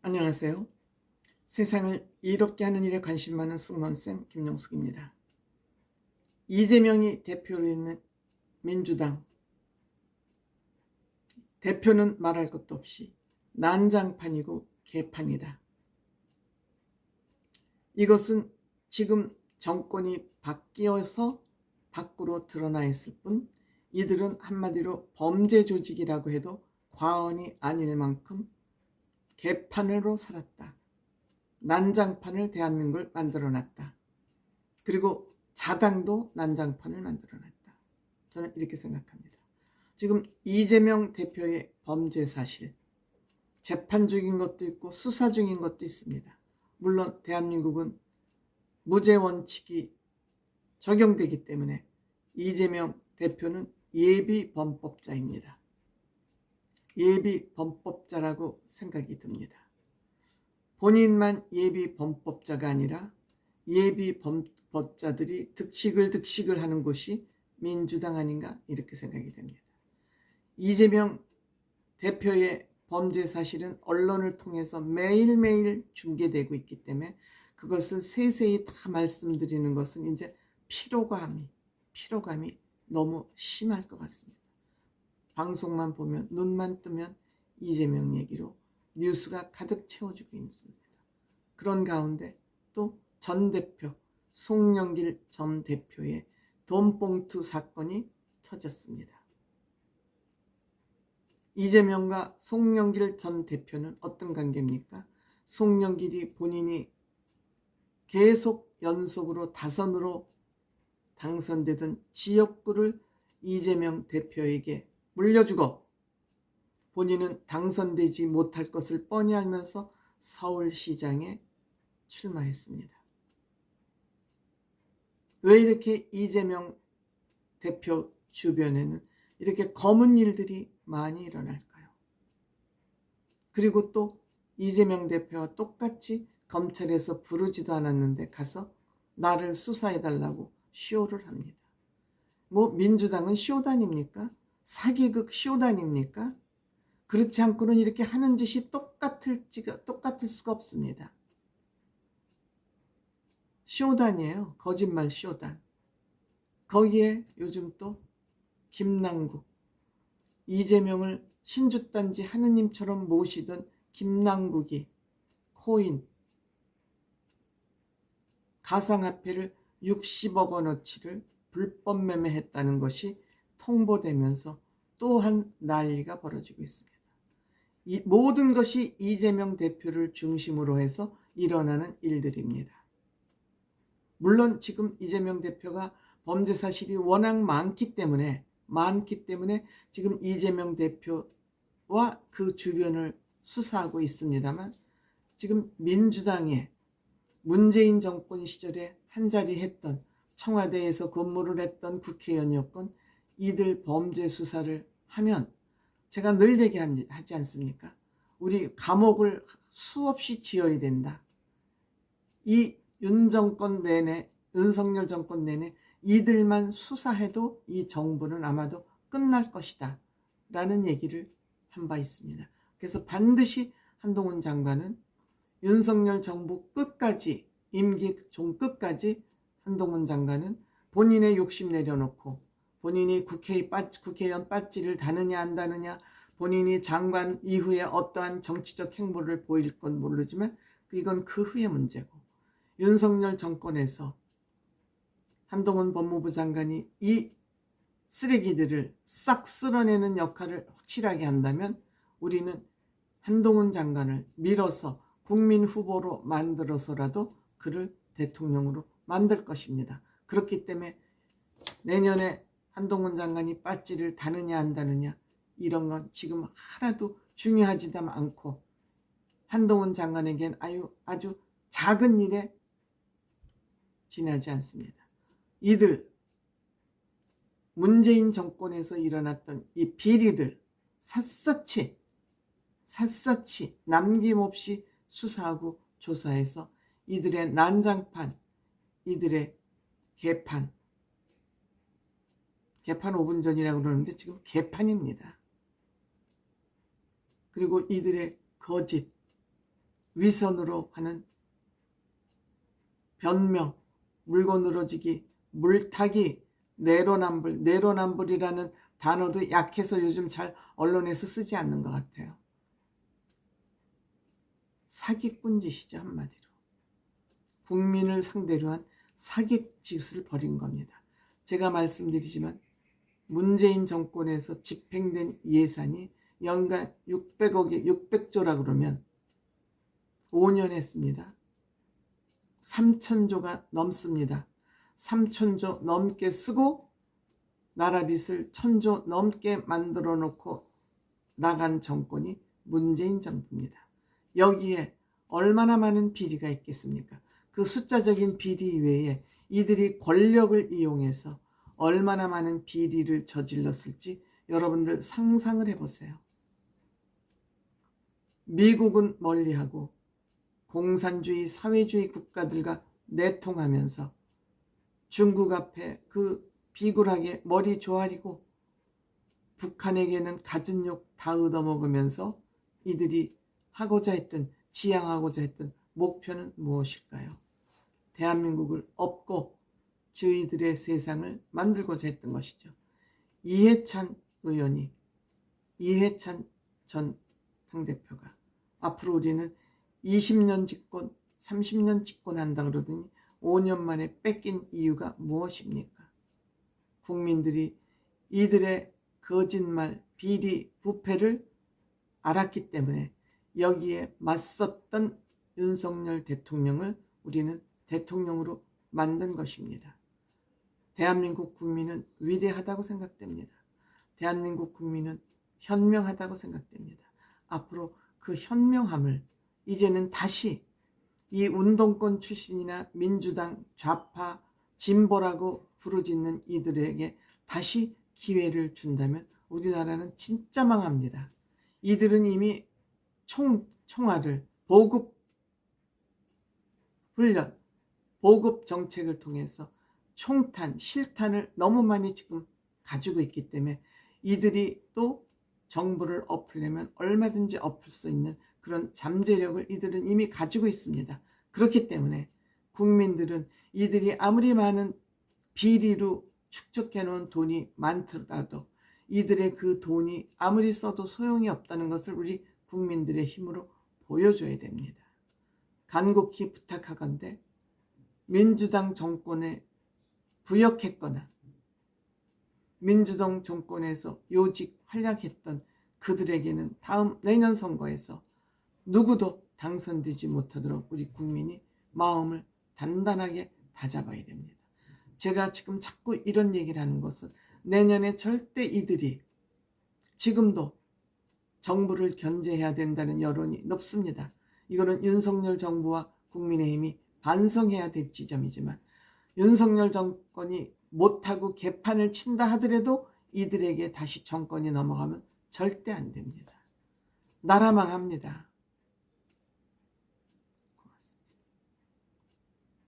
안녕하세요. 세상을 이롭게 하는 일에 관심 많은 승무원쌤 김용숙입니다. 이재명이 대표로 있는 민주당 대표는 말할 것도 없이 난장판이고 개판이다. 이것은 지금 정권이 바뀌어서 밖으로 드러나 있을 뿐 이들은 한마디로 범죄 조직이라고 해도 과언이 아닐 만큼 개판으로 살았다. 난장판을 대한민국을 만들어놨다. 그리고 자당도 난장판을 만들어놨다. 저는 이렇게 생각합니다. 지금 이재명 대표의 범죄 사실, 재판 중인 것도 있고 수사 중인 것도 있습니다. 물론 대한민국은 무죄 원칙이 적용되기 때문에 이재명 대표는 예비 범법자입니다. 예비 범법자라고 생각이 듭니다. 본인만 예비 범법자가 아니라 예비 범법자들이 득식을 하는 곳이 민주당 아닌가 이렇게 생각이 됩니다. 이재명 대표의 범죄 사실은 언론을 통해서 매일매일 중계되고 있기 때문에 그것을 세세히 다 말씀드리는 것은 이제 피로감이 너무 심할 것 같습니다. 방송만 보면 눈만 뜨면 이재명 얘기로 뉴스가 가득 채워지고 있습니다. 그런 가운데 또 전 대표 송영길 전 대표의 돈봉투 사건이 터졌습니다. 이재명과 송영길 전 대표는 어떤 관계입니까? 송영길이 본인이 계속 연속으로 다선으로 당선되던 지역구를 이재명 대표에게 물려주고 본인은 당선되지 못할 것을 뻔히 알면서 서울시장에 출마했습니다. 왜 이렇게 이재명 대표 주변에는 이렇게 검은 일들이 많이 일어날까요? 그리고 또 이재명 대표와 똑같이 검찰에서 부르지도 않았는데 가서 나를 수사해달라고 쇼를 합니다. 뭐 민주당은 쇼단입니까? 사기극 쇼단입니까? 그렇지 않고는 이렇게 하는 짓이 똑같을 수가 없습니다. 쇼단이에요. 거짓말 쇼단. 거기에 요즘 또 김남국, 이재명을 신주단지 하느님처럼 모시던 김남국이 코인, 가상화폐를 60억 원어치를 불법 매매했다는 것이 통보되면서 또한 난리가 벌어지고 있습니다. 이 모든 것이 이재명 대표를 중심으로 해서 일어나는 일들입니다. 물론 지금 이재명 대표가 범죄 사실이 워낙 많기 때문에 지금 이재명 대표와 그 주변을 수사하고 있습니다만 지금 민주당의 문재인 정권 시절에 한자리 했던 청와대에서 근무를 했던 국회의원이었건 이들 범죄 수사를 하면 제가 늘 얘기하지 않습니까? 우리 감옥을 수없이 지어야 된다. 이 윤석열 정권 내내 이들만 수사해도 이 정부는 아마도 끝날 것이다 라는 얘기를 한 바 있습니다. 그래서 반드시 한동훈 장관은 윤석열 정부 끝까지, 임기 종 끝까지 한동훈 장관은 본인의 욕심 내려놓고 본인이 국회의원 배지를 다느냐 안 다느냐, 본인이 장관 이후에 어떠한 정치적 행보를 보일 건 모르지만 이건 그 후의 문제고, 윤석열 정권에서 한동훈 법무부 장관이 이 쓰레기들을 싹 쓸어내는 역할을 확실하게 한다면 우리는 한동훈 장관을 밀어서 국민 후보로 만들어서라도 그를 대통령으로 만들 것입니다. 그렇기 때문에 내년에 한동훈 장관이 배지를 다느냐 안 다느냐 이런 건 지금 하나도 중요하지도 않고 한동훈 장관에겐 아주 작은 일에 지나지 않습니다. 이들 문재인 정권에서 일어났던 이 비리들 샅샅이 남김없이 수사하고 조사해서 이들의 난장판, 이들의 개판 5분 전이라고 그러는데 지금 개판입니다. 그리고 이들의 거짓, 위선으로 하는 변명, 물고 늘어지기, 물타기, 내로남불이라는 단어도 약해서 요즘 잘 언론에서 쓰지 않는 것 같아요. 사기꾼 짓이죠, 한마디로. 국민을 상대로 한 사기짓을 벌인 겁니다. 제가 말씀드리지만 문재인 정권에서 집행된 예산이 연간 600조라 그러면 5년 했습니다. 3,000조가 넘습니다. 3,000조 넘게 쓰고 나라 빚을 1,000조 넘게 만들어 놓고 나간 정권이 문재인 정부입니다. 여기에 얼마나 많은 비리가 있겠습니까? 그 숫자적인 비리 외에 이들이 권력을 이용해서 얼마나 많은 비리를 저질렀을지 여러분들 상상을 해보세요. 미국은 멀리하고 공산주의 사회주의 국가들과 내통하면서 중국 앞에 그 비굴하게 머리 조아리고 북한에게는 갖은 욕 다 얻어먹으면서 이들이 하고자 했던, 지향하고자 했던 목표는 무엇일까요? 대한민국을 엎고 저희들의 세상을 만들고자 했던 것이죠. 이해찬 전 당대표가 앞으로 우리는 20년 집권, 30년 집권한다 그러더니 5년 만에 뺏긴 이유가 무엇입니까? 국민들이 이들의 거짓말, 비리, 부패를 알았기 때문에 여기에 맞섰던 윤석열 대통령을 우리는 대통령으로 만든 것입니다. 대한민국 국민은 위대하다고 생각됩니다. 대한민국 국민은 현명하다고 생각됩니다. 앞으로 그 현명함을 이제는 다시 이 운동권 출신이나 민주당 좌파 진보라고 부르짖는 이들에게 다시 기회를 준다면 우리나라는 진짜 망합니다. 이들은 이미 총알을 보급 훈련, 보급 정책을 통해서 총탄, 실탄을 너무 많이 지금 가지고 있기 때문에 이들이 또 정부를 엎으려면 얼마든지 엎을 수 있는 그런 잠재력을 이들은 이미 가지고 있습니다. 그렇기 때문에 국민들은 이들이 아무리 많은 비리로 축적해 놓은 돈이 많더라도 이들의 그 돈이 아무리 써도 소용이 없다는 것을 우리 국민들의 힘으로 보여줘야 됩니다. 간곡히 부탁하건대 민주당 정권에 부역했거나 민주당 정권에서 요직 활약했던 그들에게는 다음 내년 선거에서 누구도 당선되지 못하도록 우리 국민이 마음을 단단하게 다잡아야 됩니다. 제가 지금 자꾸 이런 얘기를 하는 것은 내년에 절대 이들이 지금도 정부를 견제해야 된다는 여론이 높습니다. 이거는 윤석열 정부와 국민의힘이 반성해야 될 지점이지만 윤석열 정권이 못하고 개판을 친다 하더라도 이들에게 다시 정권이 넘어가면 절대 안 됩니다. 나라 망합니다.